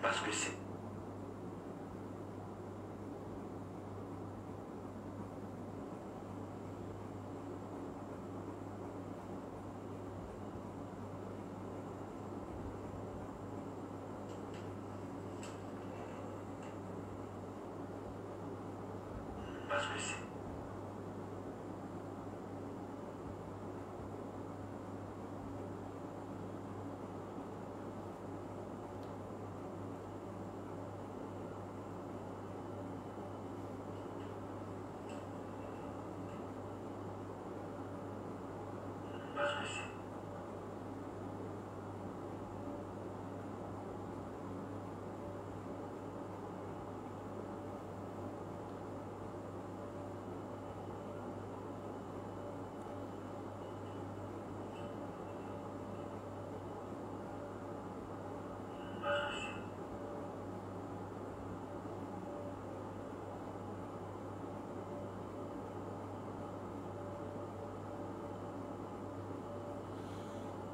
Parce que c'est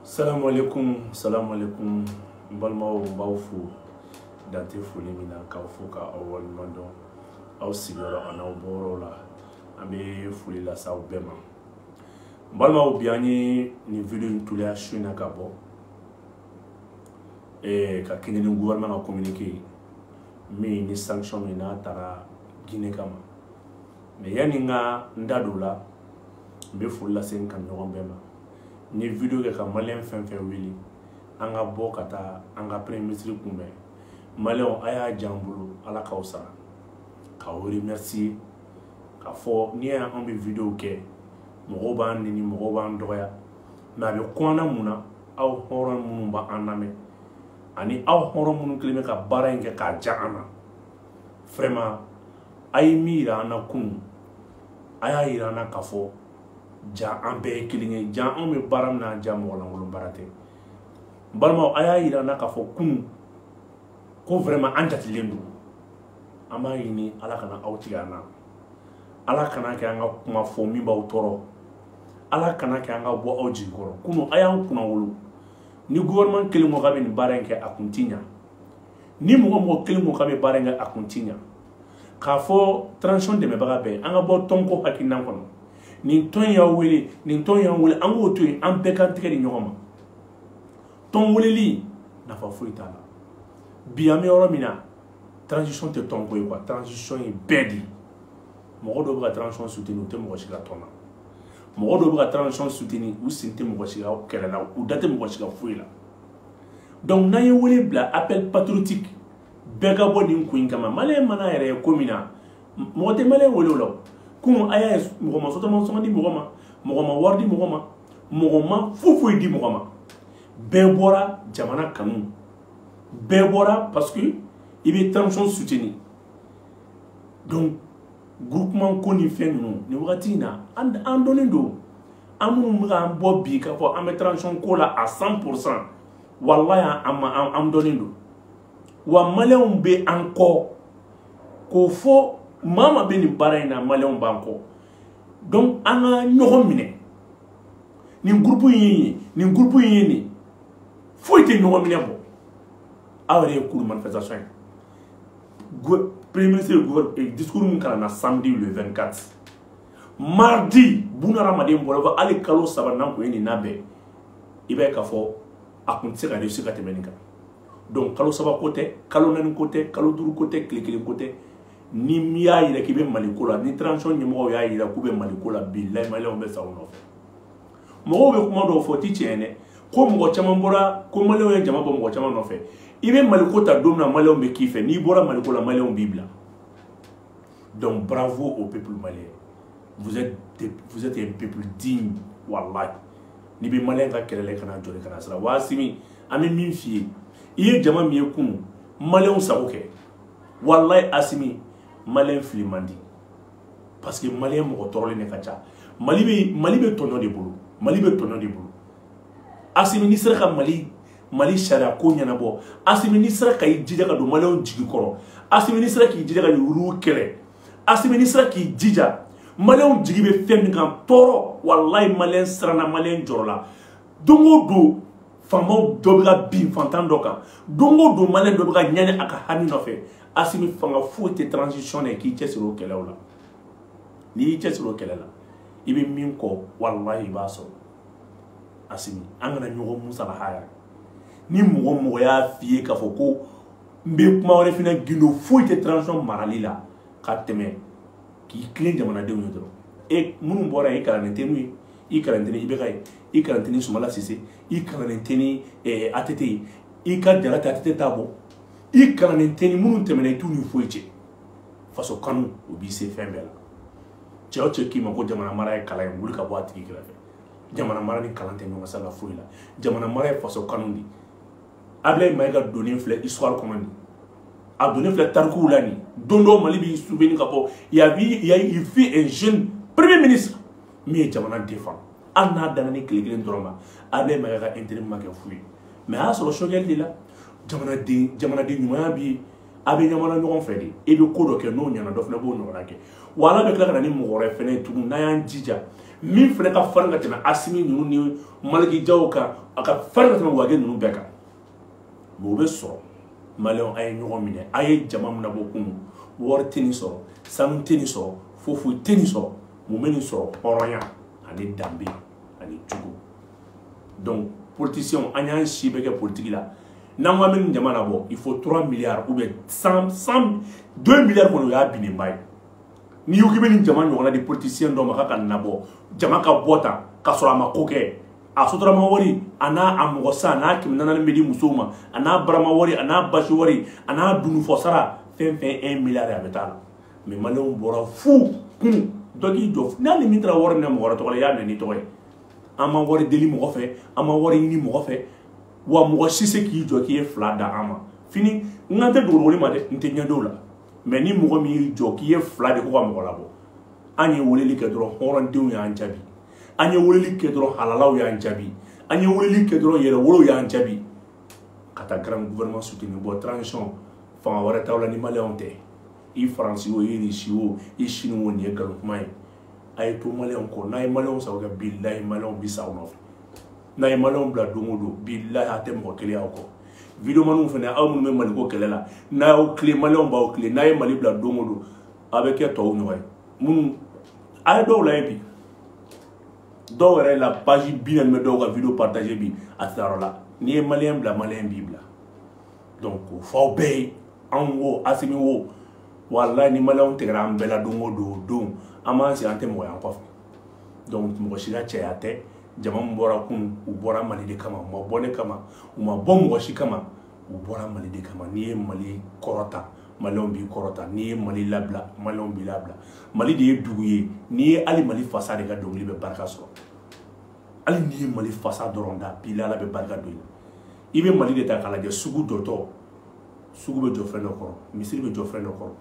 Salam alaikum, balmaw bawfu dante foli mina ka fo ka awal mando aw sigoro anaw borola ambe foli la saw bema balmaw biani ni video ntule ashuna ka bo ka kini ni gouvernement a communiquer mi ni sanction mina tara Guinée kama mais yani nga ndadola be foli la sen kan no bema ni video ke ka malien fen wili anga bo kata anga premier ministre kumbe malien aya jambulu ala kausa ka wori merci ka fo ni an be video ke mogo ban ni mogo ban doya na be kona muna aw horon mun ba aname ani aw horon mun klime ka barenge ka jaana vraiment ay mira na kun aya ira na ka fo ja ambe kilinge ja on me baram na ja mo la ngolum barate balma aya ira na ka fo kun ko vraiment anjati lendu ama yini ala kana awtigana ala kana ke anga kuma fo mi ba utoro ala kana ke anga bo awji goro kuno aya kuna wulu ni gouvernement kilingo ka be ni barenke akuntinya ni mo kilingo ka be barenke akuntinya ka fo transition de me baga be anga bo tonko hakinan kono nin ton ya wele an go to an be kan tigɛ di ɲɔgɔn ma ton weleli nafa foyi t'a la bi an bɛ yɔrɔ min na transition tɛ tɔn ko ye quoi transition ye bɛɛ di mɔgɔ dɔw bɛ ka transition soutenir u tɛ mɔgɔ si ka tɔn na mɔgɔ dɔw bɛ ka transition soutenir u sen tɛ mɔgɔ si ka kɛlɛ la u da tɛ mɔgɔ si ka foyi la donc n'an ye wele bila appel patriotique bɛɛ ka bɔ nin ko in kama maliyɛn mana yɛrɛ ye ko min na mɔgɔ tɛ maliyɛn wele o la kun aya mɔgɔ ma sɔtɔma sɔngɔ di mɔgɔ ma wari di mɔgɔ ma foyi di mɔgɔ ma bɛɛ bɔra jamana kanu bɛɛ bɔra parce que i bɛ transition soutenir donc groupement ko ni fɛn ninnu ni wagati in na an dɔnnen don an minnu bɛ k'an bɔ bi k'a fɔ an bɛ transition ko la à 100% walayi an dɔnnen don wa maliyɛnw bɛ an kɔ k'o fɔ mama be ni bara ina malien banko donc anga ñoxo mine ni groupe yi ni foi te ñoxo mine bo awre cour manifestation premier ministre gouvernement discours mun kala na samedi le 24 mardi bunara madem bo ali kalo sabana ko ni nabe ibe ka fo akun se ka réussir ka temenika donc kalo saba côté kalo nan côté kalo duru côté klikili côté ni miya yira ki be maliko la ni transition nyemo ya yira ku be maliko la billahi malé on be sa ono mo be kuma do foti tiene ko mo chama bora ko malé on jama bo mo chama no fe ibe maliko ta domna malé on be kife ni bora maliko la malé on bibla donc bravo au peuple malien vous êtes un peuple digne wallahi ni be malien ka kelele kana jole kana sala wasimi ami min fi iye jama mi ekunu malé on saboke wallahi asimi malien flimandi parce que malien mo torole ne kacha mali be tono de bulu asimi ni sera ka mali sharia ko nyana bo asimi ni sera ka jija ka do malien jigi koro asimi ni sera ki jija ka yuru kele asimi ni sera ki jija malien jigi be fem kan toro wallahi malien sera na malien jorola dongo do famaw dɔ bɛ ka bin fantan dɔ kan don o don maliyɛn dɔ bɛ ka ɲani a ka hami nɔfɛ Assimi fanga foyi tɛ transition na k'i cɛsiri o kɛlɛw la n'i y'i cɛsiri o kɛlɛ la i bɛ min kɔ walahi i b'a sɔrɔ Assimi an kana ɲɔgɔn musalaha ni mɔgɔ mɔgɔ y'a f'i ye k'a fɔ ko n bɛ kuma wɛrɛ fana gindo foyi tɛ transition marali la ka tɛmɛ k'i tilen jamanadenw ye dɔrɔn minnu bɔra i kalannen tɛ n'u ye i kalannen tɛ ni IBK ye i kalannen tɛ ni Sumala Sise i kalannen tɛ ni ATT ye i ka jara tɛ ATT t'a bɔ i kalannen tɛ ni minnu tɛmɛna i t'u ni foyi cɛ faso kanu o b'i se fɛn bɛɛ la cɛ o cɛ k'i ma ko jamana mara ye kalan ye wuli ka bɔ a tigi kɛrɛfɛ jamana mara ni kalan tɛ ɲɔgɔn sa la foyi la jamana mara ye faso kanu de Ablaye Mayiga donnen filɛ histoire kɔnɔ nin a donnen filɛ tarikuw la nin don dɔ Mali b'i souvenir ka fɔ il fut un jeune premier ministre min ye jamana défend hali n'a danna ni tile kelen dɔrɔn ma Ablaye Mayiga ka intérim ma kɛ fu ye mais a y'a sɔrɔ choguel de la jamanaden ɲumanya bi a bɛ ɲamana ɲɔgɔn fɛ de i bɛ ko dɔ kɛ n'o ɲɛna dɔ fana b'o ɲɔgɔnna kɛ wa Ala bɛ tila ka na ni mɔgɔ wɛrɛ fana ye tugun n'a y'an jija min fana ka farin ka tɛmɛ Assimi ninnu ni Maliki Jaw kan a ka farin ka tɛmɛ Wage ninnu bɛɛ kan mais o bɛ sɔrɔ maliyɛnw a ye ɲɔgɔn minɛ a ye jama min labɔ kunun wari tɛ nin sɔrɔ sanu tɛ nin sɔrɔ foyi tɛ nin sɔrɔ mun bɛ nin sɔrɔ hɔrɔnya ani danbe ani jugu donc politiciens an y'an si bɛ kɛ politique la n'an ko an bɛ nin jama labɔ il faut 3 milliards ou bien 2 milliards kɔni o y'a binnenba ye n'i ko k'i bɛ nin jama ɲɔgɔnna di politicien dɔ ma k'a ka nabɔ jama ka bɔ tan k'a sɔrɔ a ma ko kɛ a sotarama wari a n'a mɔgɔ sa a n'a 400 bɛ di musow ma a n'a barama wari a n'a basi wari a n'a dunufɔ sara fɛn 1 milliard a bɛ taa la mais maliyɛnw bɔra fu kun dɔ k'i jɔ n'a ni min taara wari minɛ mɔgɔ wɛrɛ tɔgɔ la i y'a minɛ n'i tɔgɔ ye an ma wari deli mɔgɔ fɛ an ma wari ɲini mɔgɔ fɛ wa mɔgɔ si se k'i jɔ k'i ye 2 da an ma fini n kan tɛ dogodogonin ma dɛ n tɛ ɲɛdɔw la mais ni mɔgɔ min y'i jɔ k'i ye 2 de ko ka mɔgɔ labɔ an ye weleli kɛ dɔrɔn hɔrɔndenw y'an jaabi an ye weleli kɛ dɔrɔn halalaw y'an jaabi an ye weleli kɛ dɔrɔn yɛrɛwolow y'an jaabi ka taa grand gouvernement soutenir bɔ transition fanga wɛrɛ t'aw la ni maliyɛnw tɛ i faransi o i risi o i sini o nin ye nkalon kuma ye a ye to maliyɛnw kɔ n'a ye maliyɛnw sago kɛ bilahi maliyɛnw bi sa aw nɔfɛ n'a ye maliyɛnw bila don o don bilahi a tɛ mɔgɔ kelen y'aw kɔ videomaninw fana aw minnu bɛ maliko kɛlɛ la n'a y'aw tile maliyɛnw b'aw tile n'a ye mali bila don o don a bɛ kɛ tɔw ɲɔgɔn ye minnu a ye dɔw lajɛ bi dɔw yɛrɛ la page 40 bɛ dɔw ka video partager bi a tɛ yɔrɔ la n'i ye maliyɛn bila maliyɛn b'i bila donc o fɔ bɛɛ ye anw wo Assimi wo walahi ni maliyɛnw tigɛra an bɛɛ la don o don an b'an sigi an tɛ mɔgɔ y'an kɔfɛ donc mɔgɔ si ka cɛya tɛ jama min bɔra kun u bɔra Mali de kama u ma bɔ ne kama u ma bɔ mɔgɔ si kama u bɔra Mali de kama n'i ye Mali kɔrɔta maliyɛnw b'i kɔrɔta n'i ye Mali labila maliyɛnw b'i labila Mali de ye dugu ye n'i ye hali Mali fasa de ka dɔnkili bɛ barika sɔrɔ hali n'i ye Mali fasa dɔrɔn da bi Ala bɛ barika don i bɛ Mali de ta k'a lajɛ sugu jɔtɔ sugu bɛ jɔ fɛn dɔ kɔrɔ misiri bɛ jɔ fɛn dɔ kɔrɔ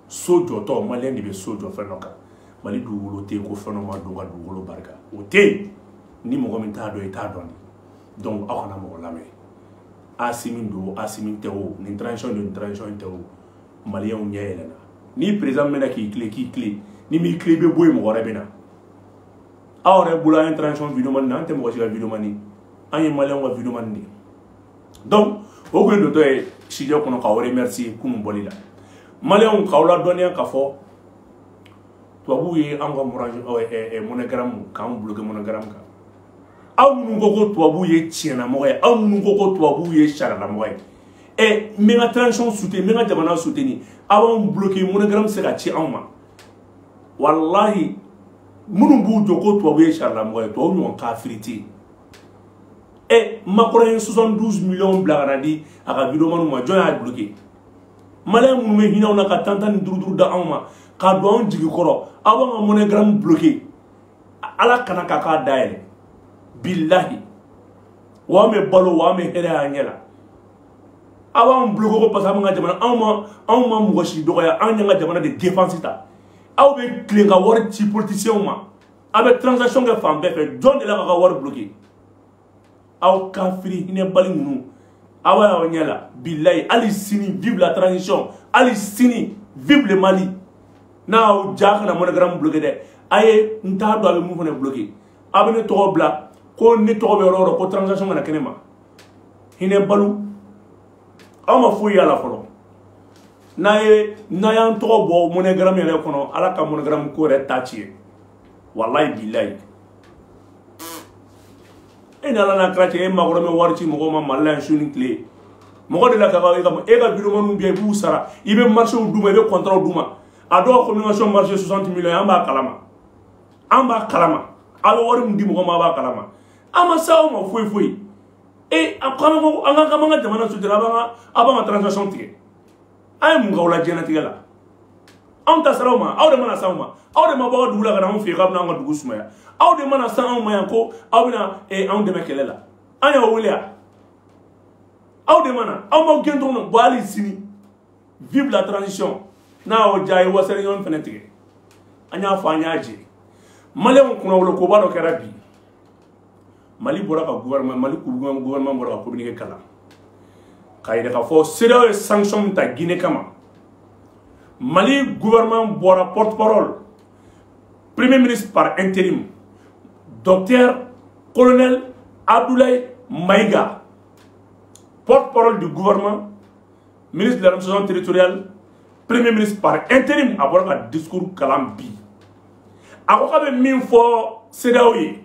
so jɔtɔ maliyɛn de bɛ so jɔ fɛn dɔ kan Mali dugukolo tɛ yen ko fɛn dɔ ma don ka dugukolo barika o tɛ yen ni mɔgɔ min t'a dɔn i t'a dɔn de donc aw kana mɔgɔ lamɛn Assimi don Assimi tɛ o nin transition don nin transition tɛ o maliyɛnw ɲɛ yɛlɛnna ni président mɛna k'i tilen ni m'i tilen i bɛ bɔ yen mɔgɔ wɛrɛ bɛ na aw yɛrɛ bolo an ye transition videomanin na an tɛ mɔgɔ si ka videomanin an ye maliyɛnw ka videomanin de donc o kun ye dɔtɔ ye studio kɔnɔ k'aw remercier kunun bɔli la maliyɛnw k'aw ladɔnniya k'a fɔ tubabuw ye an ka monogramme k'an bloquer monogramme kan aw minnu ko ko tubabuw ye tiɲɛnamɔgɔ ye aw minnu ko ko tubabuw ye sariyalamɔgɔ ye n bɛ n ka transition soutenir n bɛ n ka jamana soutenir aw b'anw bloquer monogramme se ka ci anw ma walahi minnu b'u jɔ ko tubabu ye sariyalamɔgɔ ye tubabu ɲɔgɔn kafiri tɛ yen Macron ye 72 millions bila ka na di a ka videomaninw ma jɔn y'a bloquer maliyɛn minnu bɛ hinɛ aw na ka tan ni duuru da anw ma k'a don anw jigi kɔrɔ aw b'an ka monogramme bloquer Ala kana k'a k'a dayɛlɛ billahi wa an bɛ balo wa an bɛ hɛrɛ y'an ɲɛ la aw b'an bloquer ko parce que an b'an ka jamana anw ma mɔgɔ si dɔgɔya an y'an ka jamana de défense ta aw bɛ tilen ka wari ci politiciens ma aw bɛ transaction kɛ fan bɛɛ fɛ jɔn de la k'a ka wari bloquer aw kafiri hinɛbali ninnu aw y'aw ɲɛ la billahi hali sini vive la transition hali sini vive le Mali n'aw ja kana monogramme bloquer dɛ a ye n t'a dɔn a bɛ mun fana bloquer aw bɛ ne tɔgɔ bila ko ne tɔgɔ bɛ yɔrɔ o yɔrɔ ko transaction kana kɛ ne ma hine balu ama foyi ala folo na yan to bo monogram yele kono ala ka monogram ko re tachi wallahi billahi ina ala na krache e magoro me warchi mo ma mallan shuni clé mo de la ka e ga biro manu bi bu sara ibe marché duma ibe contrat duma ado communication marché 60 millions amba kalama alo wari ndi mo ma ba kalama ama sawo ma foi e akama ko anga kama jamana sudira abanga transaction tike ay mu gawla jena tigala am ta salama aw de mana sawma aw de ma ba dugula kana on fi gabna nga dugu sumaya aw de mana sawma yanko aw bina e on de mekelela anya wulia aw de mana aw ma gento no bali sini vive la transition na o jay wasere yon fenetike anya fa nyaaje malem kuna wolo ko balo kerabi Mali bora ka gouvernement Mali gouvernement bora ka communiquer kala kayida ka fo sérieux sanction ta Guinée kama Mali gouvernement bora porte-parole premier ministre par intérim docteur colonel Abdoulaye Maïga porte-parole du gouvernement ministre de l'administration territoriale premier ministre par intérim a bora ka discours kalambi akoka be min fo sérieux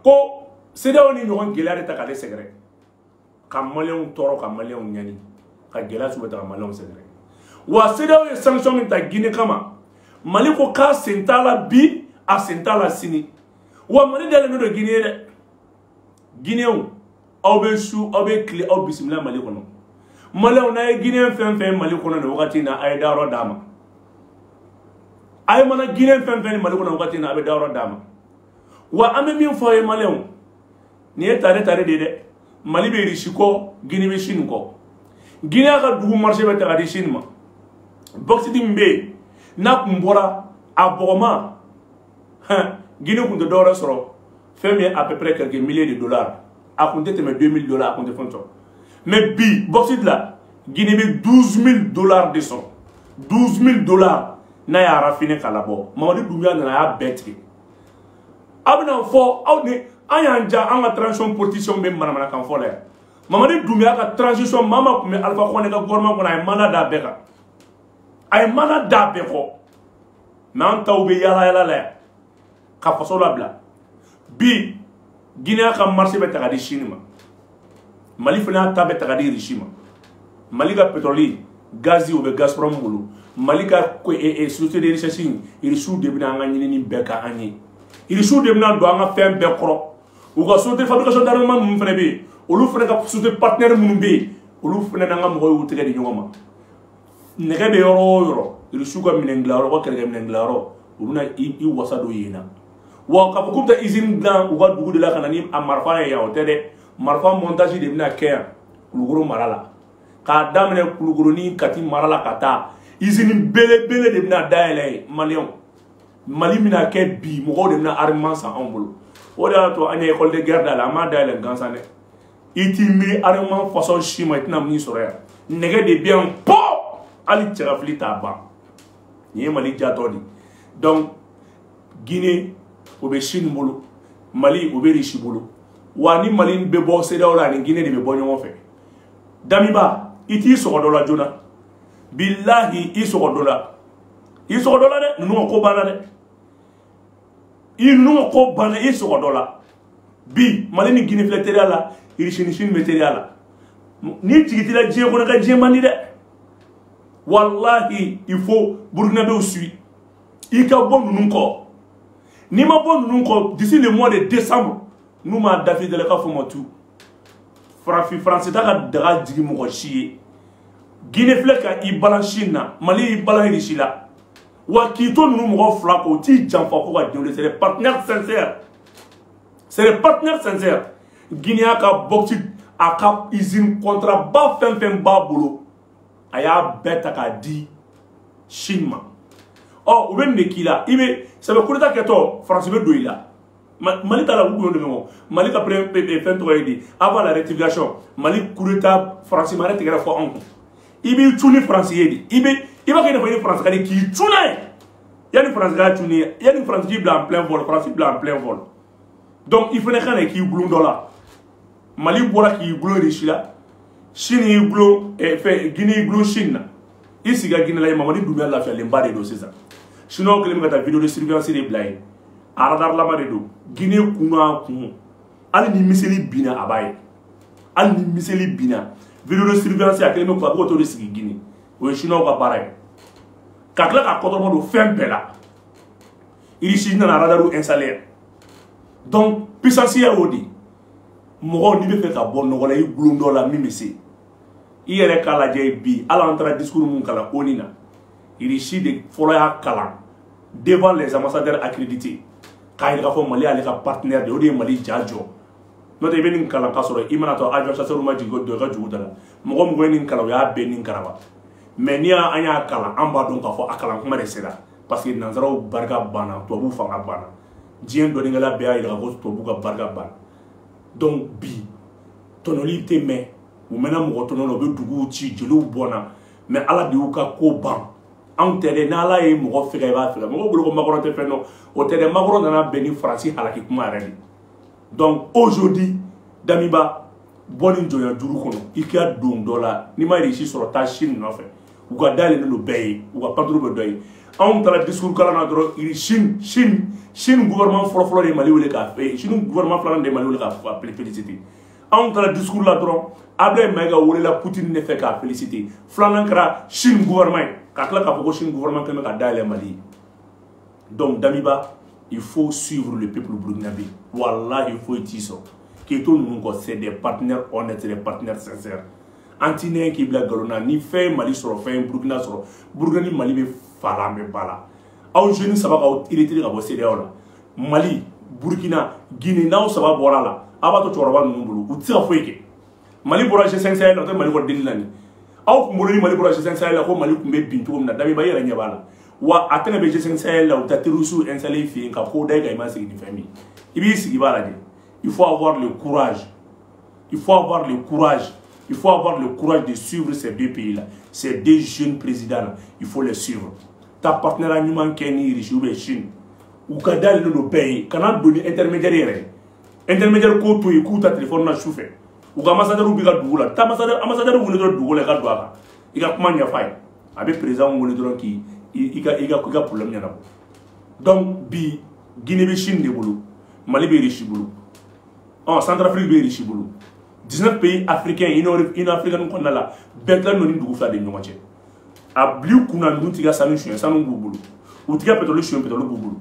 ko CEDEAO ni ɲɔgɔn gɛlɛya de ta k'ale sɛgɛrɛ ka maliyɛnw tɔɔrɔ ka maliyɛnw ɲani ka gɛlɛya sugu ta ka maliyɛnw sɛgɛrɛ wa CEDEAO ye sanction min ta Guinée kama Mali ko k'a sen t'a la bi a sen t'a la sini wa Mali dalen don Guinée dɛ Guinéenw aw bɛ su aw bɛ tile aw bisimila Mali kɔnɔ maliyɛnw n'a ye Guinéen fɛn fɛn Mali kɔnɔ nin wagati in na a ye dayɔrɔ d'a ma a ye mana Guinéen fɛn fɛn Mali kɔnɔ wagati in na a bɛ dayɔrɔ d'a ma wa an bɛ min fɔ ye maliyɛnw nin ye tare de dɛ Mali bɛ Russie kɔ Guinée bɛ Chine kɔ Guinée ka dugu marché bɛ ta ka di Chine ma bauxite min bɛ yen n'a kun bɔra a bɔgɔma Guinée kun tɛ dɔwɛrɛ sɔrɔ fɛn min ye à peu près quelques milliers de dollars a kun tɛ tɛmɛ 2000 dollars a kun tɛ fɛn sɔrɔ mais bi bauxite la Guinée bɛ 12000 dollars de sɔrɔ 12000 dollars n'a y'a raffiné k'a labɔ Mamadi Doumbouya nana a y'a bɛɛ tigɛ abina fo aw ni an y'an ja an ka transition politicien bɛ manamana kan fɔ la yan Mamadi Doumbouya ka transition mama kun bɛ Alpha Condé ka gouvernement kɔnɔ a ye mana da bɛɛ kan a ye mana da bɛɛ kɔ mais an taw bɛ yala yala la yan ka faso labila bi Guinée ka marché bɛ ta ka di Chine ma Mali fana y'a ta bɛ ta ka di Russie ma Mali ka pétrole gazi o bɛ Gazprom bolo Mali ka société de recherche Russie de bɛna an ka ɲinini bɛɛ ka an ye Russie de bɛna don an ka fɛn bɛɛ kɔrɔ u ka société de fabrication d'armement minnu fana bɛ yen olu fana ka société partenaire minnu bɛ yen olu fana n'an ka mɔgɔw y'u tɛgɛ di ɲɔgɔn ma nɛgɛ bɛ yɔrɔ o yɔrɔ Russie ka minɛn dilanyɔrɔ ka kɛlɛkɛ minɛn dilanyɔrɔ u bɛna i wasa don yen na wa k'a fɔ k'u bɛ taa usine dilan u ka dugu de la ka na ni a marifa ye yan o tɛ dɛ marifa montage de bɛna kɛ yan Kulukoro mara la k'a daminɛ Kulukoro ni Kati mara la ka taa usine belebele de bɛna dayɛlɛ yen maliyɛnw Mali mina kɛ bi mɔgɔw de bɛna armement san anw bolo o de y'a to an ye école de guerre da la an m'a dayɛlɛ gansan dɛ i t'i miiri armement façon si ma i tɛna min sɔrɔ yan nɛgɛ de bɛ yan po hali cɛkafili t'a ban nin ye Mali jatɔ de donc Guinée o bɛ Chine bolo Mali o bɛ Russie bolo wa ni Mali bɛ bɔ CEDEAO la ani Guinée de bɛ bɔ ɲɔgɔn fɛ Damiba i t'i sɔgɔ dɔ la joona bilahi i sɔgɔ dɔ la dɛ ninnu ka ko banna dɛ i ninnu ka ko banna i sɔgɔ dɔ la bi Mali ni Guinée filɛ teriya la Russie ni Chine bɛ teriya la ni jigi t'i la diɲɛ kɔnɔ ka diɲɛ man di dɛ wallahi il faut Burkinabéw suit i ka bɔ ninnu kɔ n'i ma bɔ ninnu kɔ d'ici le mois de décembre n'u m'a dafi dala ka fɔ ma tu France ta ka daga jigi mɔgɔ si ye Guinée filɛ ka i balan Chine na Mali i balan Russie la wa k'i to ninnu mɔgɔ fila kɔ o t'i janfa ko ka denw c'est des partenaires sincères Guinée ka bauxite a ka usine contrat ba fɛn fɛn b'a bolo a y'a bɛɛ ta k'a di Chine ma ɔ u bɛ nin de k'i la i bɛ sɛbɛ coup d'état kɛtɔ France bɛ don i la Mali ta la u kun de bɛ Mali ka fɛn tɔgɔ ye di avant la rectification Mali coup d'état France ma yɛrɛ tigɛra fɔ anw kun i b'i cu ni France ye de i b'a kɛ i n'a fɔ i ni France ka di k'i cu n'a ye yanni France ka cu ni ye yanni France k'i bila en plein vol France bila en plein vol donc i fana ka na k'i bulon dɔ la Mali bora ki iglo rishila Chine iglo Guinée iglo Chine ici ga Guinée la Mamadi Doumbouya la fiale mbade do c'est ça Chinois que les vidéo de surveillance des blagues aradar la maredo Guinée kuna kun ali ni miseli bina abaye ali ni miseli bina vidéo de surveillance a keleme ko to risque Guinée o Chinois ka pareil kakla ka kotomo do fembela il Chine na radaru installé donc puissance ya odi mo ni be fait ka bon no wala yi glundo la mimisi iyere kala jey bi ala entra discours mun kala onina il Chine de foloya kala devant les ambassadeurs accrédités quand il a fait Mali avec un partenaire de Odi Mali Djadjo notre événement kala kasoro imana to avion chasseur ma jigo de raju dala mo mo ngoni kala ya benin karaba mais ni anya kala amba donc afo akala kuma de sera parce que nanzaro barga bana to bu fanga bana dien do ngala be ay rago to bu ga barga bana donc bi tonolité mais ou maintenant mo tonono be dugu ci jelu bona mais ala di uka ko ban en télé n'ala et mo fere va faire mo bolo ko makoro te feno o télé makoro na beni France halaki kuma redi donc aujourd'hui Damiba boni joya duru kono ikia dum dola ni ma réussi sur ta Chine no fait ou ga dale no bay ou ga padru be doy on tala discours kala na dro il Chine gouvernement folo de Mali wele ka Chine gouvernement flan de Mali wele ka féliciter on tala discours la dro ablay mega wele la Poutine ne fait ka féliciter flan kra Chine gouvernement kakla ka poko Chine gouvernement que me ka dale Mali donc Damiba il faut suivre le peuple burkinabé. Wallah, il faut être ici. Qui tout le monde c'est des partenaires honnêtes, des partenaires sincères. Antine qui bla galona ni fait Mali sur fait Burkina sur Burkina Mali be fala me bala. Aw jeune ça va il était à bosser là. Mali, Burkina, Guinée na ça va boire là. Aba to chorba numbulu. Ou tira foike. Mali bora G5 Sahel na Mali ko dilani. Aw kumuri Mali bora G5 Sahel ko Mali kumbe bintu na Damiba yera nyabala. Wa atene be G5 Sahel la utaterusu installé fi ka ko dai ga ima sigi ni famille ibi sigi bala de il faut avoir le courage il faut avoir le courage il faut avoir le courage de suivre ces deux pays là ces deux jeunes présidents là il faut les suivre ta partenaire anyuman keni riche ou be Chine ou ka dal no pays kana doni intermédiaire ko to yi ta téléphone na chauffeur ou ka ambassadeur bi ga dugula ta ambassadeur woni do dugula ga doaka iga kuma nya fay abe président woni do ki il y a problème. Donc, Guinée be Chine de boulot, Mali be riche boulot, Centrafrique be riche boulot. 19 pays africains, une africaine qu'on a là, Betla non ni dougou faire des nomaches. A bliu kuna nous tiga sanu chien, sanu boulot. Ou tiga pétrole chien, pétrole boulot.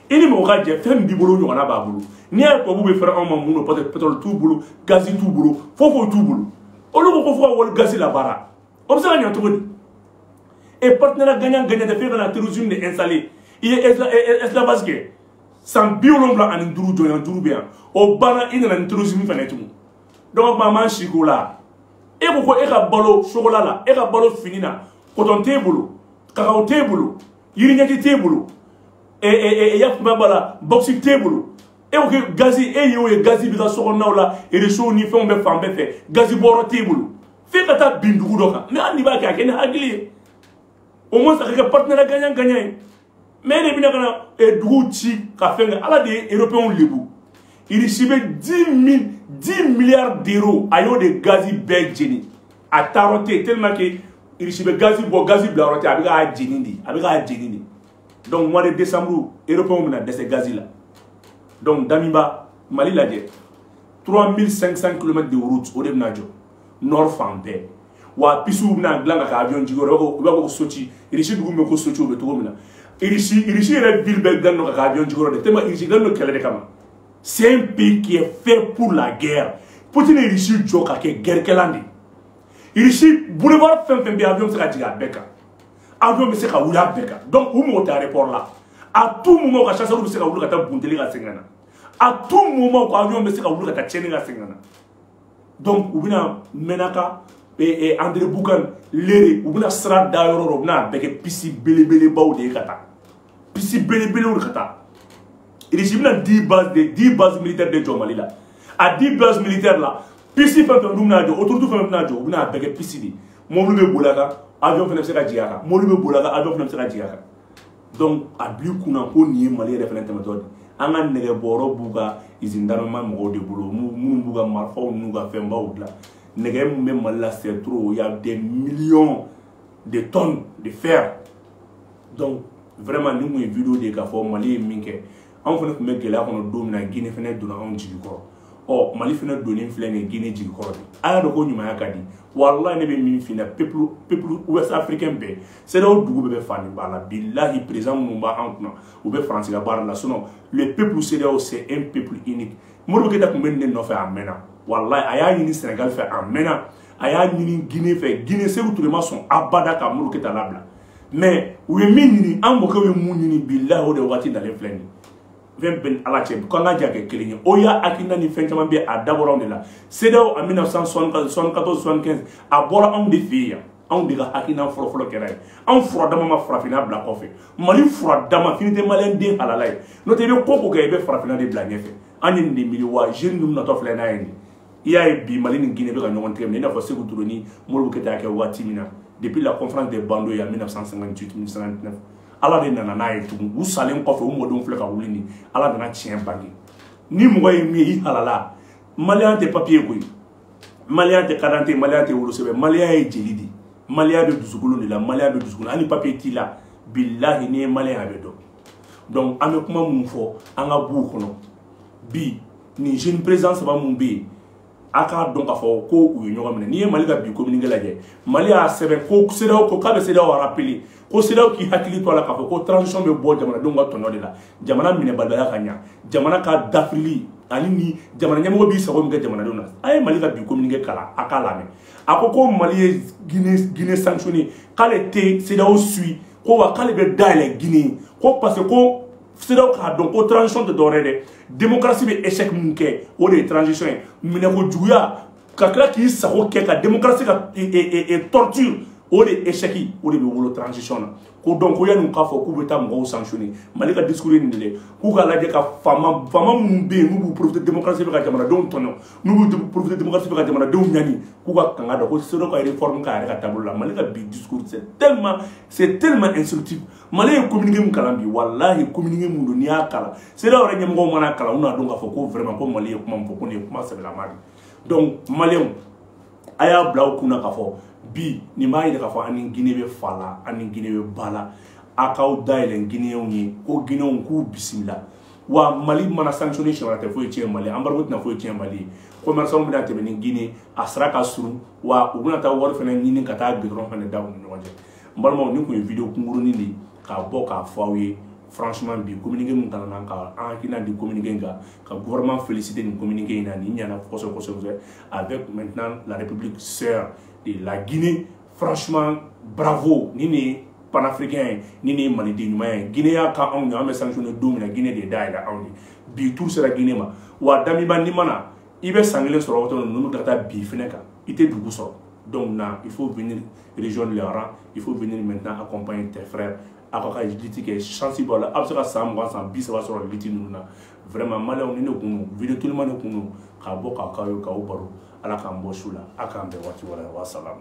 Et les mots gadget, fait un bibolo, y'en a pas boulot. Ni à quoi vous faire un mamou, peut-être pétrole tout boulot, gazi tout boulot, faut tout boulot. Au lieu qu'on voit le gazi la bara. Observez un truc. Et partenaire gagnant de faire la terrorisme installé. Il est esclavage. Sans biolombe en induru joyan duru bien. Au bana il a un terrorisme fanetum. Donc maman chicola. Et pourquoi il a balo chocolat là, il a balo finina. Coton table, cacao table, irignati table. Et y'a pas bala boxing table. Et ok gazi et yo et gazi bisa sokona là et les choses ni fait on be femme fait. Gazi boro table. Fait kata bindu doka. Mais on y va qu'à hagli. Au moins ça fait que partenaire gagnant mais les bina kana e douti ka fenga ala des européens libu il recevait 10 milliards d'euros ayo de gazi belgeni a taroté tellement que il recevait gazi blaroté avec a jenindi donc mois de décembre européens mena de ces gazi là donc Damiba Mali la 3500 km de route au Demnajo nord Fambé wa pisu na glanga ka avion jigoro ko soti irishi dugu me ko soti o be to mina irishi re ville belgan no ka avion jigoro de tema irishi dan no kele de kama c'est un pays qui est fait pour la guerre Poutine irishi joka ke guerre kelandi irishi boulevard fem bi avion se ka jiga beka avion be se ka wula beka donc où mo ta aéroport là à tout moment ka chasseur be se ka wula ka ta bunteli ka sengana à tout moment ko avion be se ka wula ka ta cheni ka sengana donc ubina menaka et André Boukan lere ou bina sra dayoro na beke pisi belebele baw de kata pisi belebele ou kata il est bina 10 bases militaires de Mali là à 10 bases militaires là pisi fa fa dumna jo autour du fa na jo bina beke pisi di mo lu be bolaka avion fa se ka jiaka mo lu be bolaka avion fa se ka jiaka donc a blu kuna ko ni Mali référent méthode anga nege boro buga izindano ma mo de bolo mu buga marfa nu ga femba odla nege me mala c'est trop, il y a des millions de tonnes de fer. Donc vraiment nous une vidéo de ka fo Mali minke on fana me gela kono domina Guinée fana dona on jigi ko o Mali fana doni flene Guinée jigi ko aya do ko nyuma yakadi wallahi ne be min fina peuple ouest africain be c'est là où dugu be fani bala billahi présent mumba ankuna ou be France la barra la sinon le peuple c'est un peuple unique Modibo Keïta ko men no fait amena wallahi aya ni Sénégal fait amena aya ni Guinée fait Guinée c'est où tous les gens sont abada ka Modibo Keïta labla mais ou ye minini amboka we munini billahi o de wati dans les flènes vem ben ala che ko nga jage kelinye oya akina ni fen chama bi a d'abord on de la CEDEAO en 1974-75 a bora on de filles on de ga akina folo kera on fura dama ma frafina bla kofe Mali fura dama finite malen den alalay no te be koko ga be frafina de bla nyefe ani ndi miliwa jeune num na to flena yeni iya bi Mali ni Guinée be ga nyon trem na fo segu turoni Modibo Keïta ke wati mina depuis la conférence des bandeaux il y a 1958-1959 ala de nana na yetu u salen kofe u modon fleka wulini ala de na chien bangi ni mo yi mi halala malien te papier koy malien te kadante malien te wolo sebe malien e jelidi malien be dusukulu de la malien be dusukulu ani papier ti la billahi ni malien abedo donc ame kuma mun fo anga bu kono bi ni jeune présence ba mun bi aka donc afo ko u nyoga mena ni Mali ga bi communiquer la je Mali a sebe ko CEDEAO ko ka be CEDEAO a rappeler ko CEDEAO ki hakili to la ka fo ko transition be bo jamana donc tono de la jamana mine balbala kanya jamana ka dafili ani ni jamana nyamo bi sago mi jamana dona ay Mali ga bi communiquer kala aka la me akoko Mali Guinée sanctionné kale te CEDEAO suit ko wa kale be dale Guinée ko parce que ko CEDEAO ka donc ko transition de doré démocratie be échec munke o de transition mine ko juya kakla ki sago ke ka démocratie ka et torture o de échec o de be wolo transition ko donc ko yanu ka fo ku be ta mo sanctionner Mali ka discours ni de ku ka la de ka fama mun be nu bu profiter démocratie be ka jamana don tono nu bu profiter démocratie be ka jamana don nyani ku ka kanga do ko CEDEAO ka réforme ka ka tableau la Mali ka bi discours c'est tellement instructif Mali e communiquer mun kalambi wallahi communiquer mun do ni akala CEDEAO re nyamgo mana kala una don ka fo ko vraiment ko Mali e kuma fo ko ne kuma c'est la mari donc Malien aya blau kuna ka fo bi ni ma ida ka fo ani Guinée be fala ani Guinée be bala akaw dailen Guinée ngi ko Guinée ku bismillah wa Mali mana sanctionné chama te fo e Mali ambargo na fo e Mali commerçant mu da te ni Guinée asraka suru wa ubuna ta wor fena ni ka ta bidron fena daw ni wonje mbalmo ni ko vidéo kunguru ni ni ka bo ka fawé franchement bi communiquer mun tan ka akina di communiquer ka gouvernement féliciter ni communiquer na ni nyana koso avec maintenant la République sœur de la Guinée franchement bravo ni panafricain ni Mali de nyuma Guinée ya ka on nyama sanctionné domina Guinée de daila on bi tout sera Guinée ma wa dami ban ni mana ibe sangele soro woto no data bi feneka ite dugu so donc na il faut venir rejoindre les rangs il faut venir maintenant accompagner tes frères akaka jiti ke sensible la absaka sam wa sam bi saba soro liti nuna vraiment malé on ne kunu vidéo tout le monde kunu ka boka ka yo ka o baro ala ka mbo shula aka mbe wati wala wa salam